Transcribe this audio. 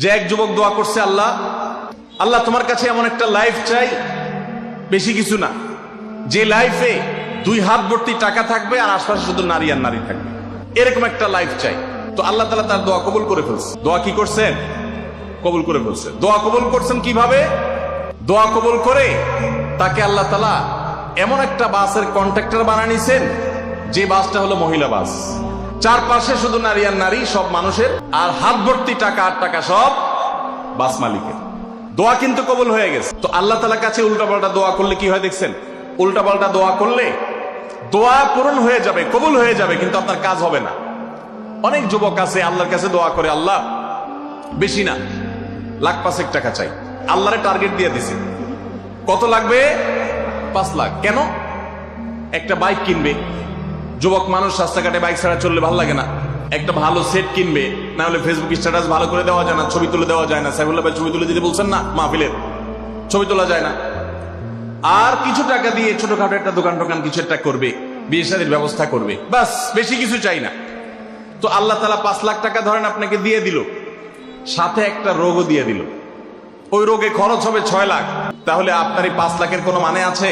যে এক যুবক দোয়া করছে, আল্লাহ আল্লাহ তোমার কাছে এমন একটা লাইফ চাই, বেশি কিছু না, যে লাইফে 2 হাত ভর্তি টাকা থাকবে আর আশপাশে শুধু নারী আর নারী থাকবে, এরকম একটা লাইফ চাই। তো আল্লাহ তাআলা তার দোয়া কবুল করে ফেলছে। দোয়া কি করছেন? কবুল করে ফেলছে। দোয়া কবুল করছেন কিভাবে? দোয়া কবুল করে তাকে আল্লাহ তাআলা এমন একটা বাসের কন্ট্রাক্টর বানিয়ে নিছেন, যে বাসটা হলো মহিলা বাস। চারপাশে শুধু নারী আর নারী, সব মানুষের, আর হাত ভর্তি টাকা আর টাকা সব বাস মালিকের। দোয়া কিন্তু কবুল হয়ে গেছে। তো আল্লাহ তাআলার কাছে উল্টাপাল্টা দোয়া করলে কি হয় দেখছেন? উল্টাপাল্টা দোয়া করলে দোয়া পূরণ হয়ে যাবে, কবুল হয়ে যাবে, কিন্তু আপনার কাজ হবে না। অনেক যুবক আছে আল্লাহর কাছে দোয়া করে, আল্লাহ বেশি না, 1,05,000 টাকা চাই। আল্লাহরে টার্গেট দিয়ে দিছে, কত লাগবে? 5 লাখ। কেন? একটা বাইক কিনবে। যুবক মানুষ রাস্তাঘাটে বাইক ছাড়া চললে ভালো লাগে না। একটা ভালো সেট কিনবে, না হলে ফেসবুক স্ট্যাটাস ভালো করে দেওয়া যায় না, ছবি তুলে দেওয়া যায় না। সাইফুল্লাহ ভাই ছবি তুলে দিতে বলছেন না, মাহফিলের ছবি তোলা যায় না। আর কিছু টাকা দিয়ে ছোটখাটো একটা দোকান টোকান কিছু একটা করবে, বিয়ে শাদীর ব্যবস্থা করবে, বাস, বেশি কিছু চাই না। তো আল্লাহ তাআলা 5 লাখ টাকা ধরেন আপনাকে দিয়ে দিল, সাথে একটা রোগও দিয়ে দিল। ওই রোগে খরচ হবে 6 লাখ। তাহলে আপনার এই 5 লাখের কোনো মানে আছে?